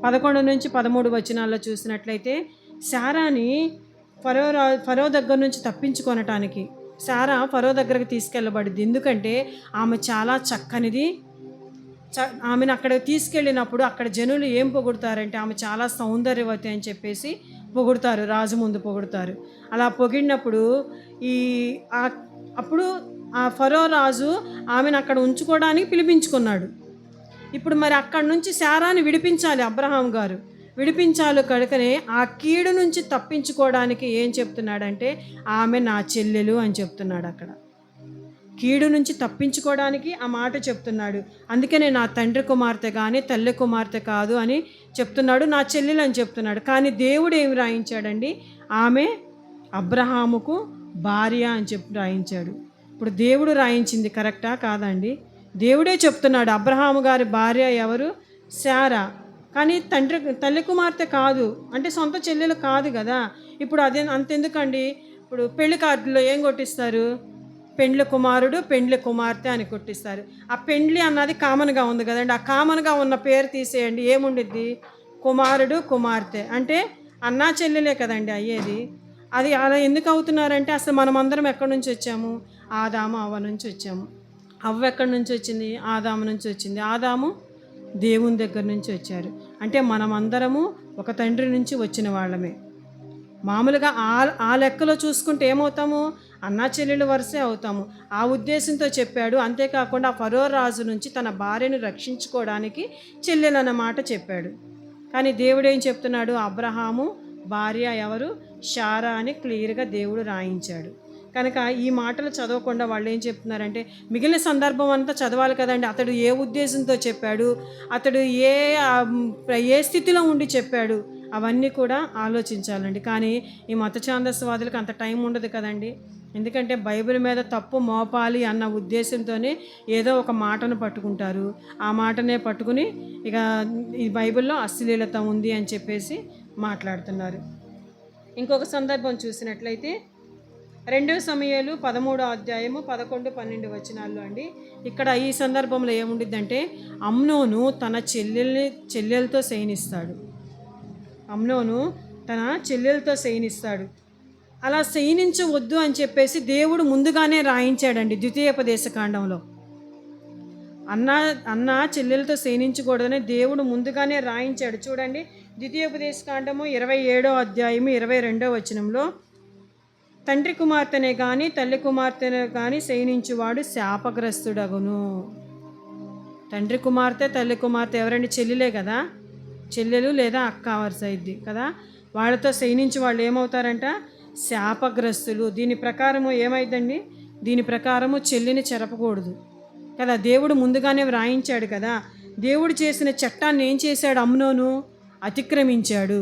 11-13 వచనాల్లో చూసినట్లయితే శారాని ఫరో దగ్గర నుంచి తప్పించుకొనటానికి శారా ఫరో దగ్గరకు తీసుకెళ్ళబడింది. ఎందుకంటే ఆమె చాలా చక్కనిది. ఆమెను అక్కడ తీసుకెళ్ళినప్పుడు అక్కడ జనులు ఏం పొగుడుతారంటే ఆమె చాలా సౌందర్యవతి అని చెప్పేసి పొగుడుతారు, రాజు ముందు పొగుడుతారు. అలా పొగిడినప్పుడు అప్పుడు ఆ ఫరో రాజు ఆమెను అక్కడ ఉంచుకోవడానికి పిలిపించుకున్నాడు. ఇప్పుడు మరి అక్కడి నుంచి శారాని విడిపించాలి అబ్రహాం గారు, విడిపించాలి కనుకనే ఆ కీడు నుంచి తప్పించుకోవడానికి ఏం చెప్తున్నాడంటే ఆమె నా చెల్లెలు అని చెప్తున్నాడు. అక్కడ కీడు నుంచి తప్పించుకోవడానికి ఆ మాట చెప్తున్నాడు. అందుకనే నా తండ్రి కుమార్తె కానీ తల్లి కుమార్తె కాదు అని చెప్తున్నాడు, నా చెల్లెలు అని చెప్తున్నాడు. కానీ దేవుడు ఏమి రాయించాడండి, ఆమె అబ్రహాముకు భార్య అని చెప్పి రాయించాడు. ఇప్పుడు దేవుడు రాయించింది కరెక్టా కాదండి? దేవుడే చెప్తున్నాడు అబ్రహాము గారి భార్య ఎవరు, శారా. కానీ తల్లి కుమార్తె కాదు, అంటే సొంత చెల్లెలు కాదు కదా. ఇప్పుడు అదే అంతెందుకండి, ఇప్పుడు పెళ్లి కార్డులో ఏం కొట్టిస్తారు, పెండ్లి కుమారుడు పెండ్లి కుమార్తె అని కొట్టిస్తారు. ఆ పెండ్లి అన్నది కామన్గా ఉంది కదండి, ఆ కామన్గా ఉన్న పేరు తీసేయండి, ఏముండిద్ది, కుమారుడు కుమార్తె అంటే అన్నా చెల్లెలే కదండి అయ్యేది. అది అలా ఎందుకు అవుతున్నారంటే అసలు మనమందరం ఎక్కడి నుంచి వచ్చాము, ఆదాము అవ్వ నుంచి వచ్చాము. అవ్వ ఎక్కడి నుంచి వచ్చింది, ఆదాము నుంచి వచ్చింది. ఆదాము దేవుని దగ్గర నుంచి వచ్చారు. అంటే మనమందరము ఒక తండ్రి నుంచి వచ్చిన వాళ్ళమే. మామూలుగా ఆ లెక్కలో చూసుకుంటే ఏమవుతాము, అన్నా చెల్లెలు వరుసే అవుతాము. ఆ ఉద్దేశంతో చెప్పాడు. అంతేకాకుండా ఫరో రాజు నుంచి తన భార్యను రక్షించుకోవడానికి చెల్లెలన్న మాట చెప్పాడు. కానీ దేవుడు ఏం చెప్తున్నాడు, అబ్రహాము భార్య ఎవరు, శారా అని క్లియర్గా దేవుడు రాయించాడు. కనుక ఈ మాటలు చదవకుండా వాళ్ళు ఏం చెప్తున్నారంటే మిగిలిన సందర్భం అంతా చదవాలి కదండి. అతడు ఏ ఉద్దేశంతో చెప్పాడు, అతడు ఏ స్థితిలో ఉండి చెప్పాడు, అవన్నీ కూడా ఆలోచించాలండి. కానీ ఈ మత ఛాందస్వాదులకు అంత టైం ఉండదు కదండి. ఎందుకంటే బైబిల్ మీద తప్పు మోపాలి అన్న ఉద్దేశంతోనే ఏదో ఒక మాటను పట్టుకుంటారు. ఆ మాటనే పట్టుకుని ఇక ఈ బైబిల్లో అశ్లీలత ఉంది అని చెప్పేసి మాట్లాడుతున్నారు. ఇంకొక సందర్భం చూసినట్లయితే 2 సమూయేలు 13-11-12 వచనాల్లో అండి. ఇక్కడ ఈ సందర్భంలో ఏముండిద్దంటే అమ్నోను తన చెల్లెలతో శయనిస్తాడు. అమ్నోను తన చెల్లెలతో శయనిస్తాడు. అలా శయనించవద్దు అని చెప్పేసి దేవుడు ముందుగానే రాయించాడండి. ద్వితీయోపదేశకాండంలో అన్న చెల్లెలతో శయనించకూడదని దేవుడు ముందుగానే రాయించాడు. చూడండి, ద్వితీయోపదేశకాండము 27వ అధ్యాయము 22వ వచనంలో, తండ్రి కుమార్తెనే కానీ తల్లి కుమార్తెనే కానీ శయనించువాడు శాపగ్రస్తుడగును. తండ్రి కుమార్తె తల్లి కుమార్తె ఎవరండి, చెల్లెలే కదా, చెల్లెలు లేదా అక్క వరుస అయింది కదా. వాళ్ళతో శయనించి వాళ్ళు ఏమవుతారంట, శాపగ్రస్తులు. దీని ప్రకారము ఏమైందండి, దీని ప్రకారము చెల్లిని చెరపకూడదు కదా. దేవుడు ముందుగానే వ్రాయించాడు కదా. దేవుడు చేసిన చట్టాన్ని ఏం చేశాడు, అమ్నోను అతిక్రమించాడు.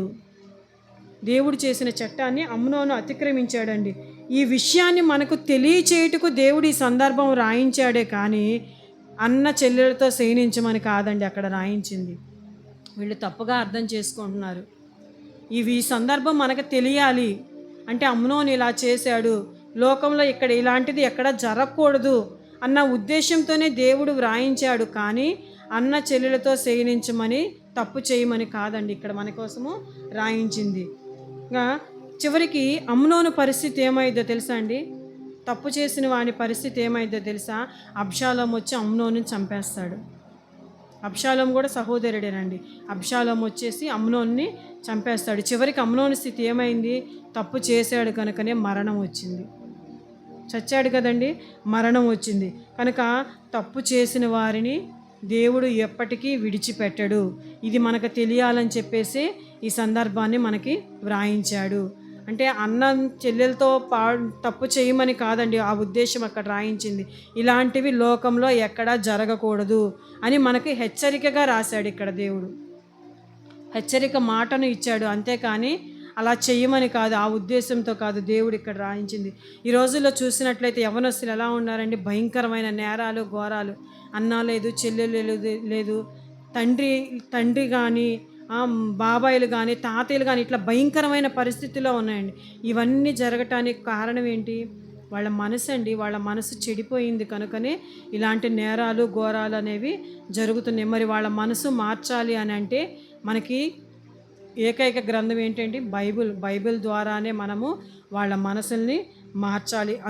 దేవుడు చేసిన చట్టాన్ని అమ్నోను అతిక్రమించాడండి. ఈ విషయాన్ని మనకు తెలియచేయుటకు దేవుడు ఈ సందర్భం రాయించాడే కానీ అన్న చెల్లెలతో శయనించమని కాదండి అక్కడ రాయించింది. వీళ్ళు తప్పుగా అర్థం చేసుకుంటున్నారు. ఈ సందర్భం మనకు తెలియాలి అంటే అమ్నోను ఇలా చేశాడు, లోకంలో ఇక్కడ ఇలాంటిది ఎక్కడ జరగకూడదు అన్న ఉద్దేశంతోనే దేవుడు వ్రాయించాడు. కానీ అన్న చెల్లెలతో శయనించమని తప్పు చేయమని కాదండి ఇక్కడ మన కోసము రాయించింది. చివరికి అమ్నోను పరిస్థితి ఏమైందో తెలుసా అండి, తప్పు చేసిన వాని పరిస్థితి ఏమైందో తెలుసా, అబ్షాలోము వచ్చి అమ్నోను చంపేస్తాడు. అబ్షాలోము కూడా సహోదరుడేనండి. అబ్షాలోము వచ్చేసి అమ్నోన్ని చంపేస్తాడు. చివరికి అమ్నోను స్థితి ఏమైంది, తప్పు చేశాడు కనుకనే మరణం వచ్చింది. చచ్చాడు కదండి, మరణం వచ్చింది. కనుక తప్పు చేసిన వారిని దేవుడు ఎప్పటికీ విడిచిపెట్టడు. ఇది మనకు తెలియాలని చెప్పేసి ఈ సందర్భాన్ని మనకి వ్రాయించాడు. అంటే అన్న చెల్లెలతో తప్పు చేయమని కాదండి ఆ ఉద్దేశం అక్కడ రాయించింది. ఇలాంటివి లోకంలో ఎక్కడా జరగకూడదు అని మనకి హెచ్చరికగా రాశాడు ఇక్కడ దేవుడు. హెచ్చరిక మాటను ఇచ్చాడు, అంతేకాని అలా చెయ్యమని కాదు, ఆ ఉద్దేశంతో కాదు దేవుడు ఇక్కడ రాయించింది. ఈ రోజుల్లో చూసినట్లయితే యవ్వనస్తులు ఎలా ఉన్నారండి, భయంకరమైన నేరాలు ఘోరాలు. అన్న లేదు, చెల్లెలు లేదు, తండ్రి కానీ బాబాయిలు కానీ తాతయ్యలు కానీ ఇట్లా భయంకరమైన పరిస్థితుల్లో ఉన్నాయండి. ఇవన్నీ జరగటానికి కారణం ఏంటి, వాళ్ళ మనసు అండి. వాళ్ళ మనసు చెడిపోయింది కనుకనే ఇలాంటి నేరాలు ఘోరాలు అనేవి జరుగుతున్నాయి. మరి వాళ్ళ మనసు మార్చాలి అని అంటే మనకి ఏకైక గ్రంథం ఏంటండి? బైబిల్. బైబిల్ ద్వారానే మనము వాళ్ళ మనసుల్ని మార్చాలి.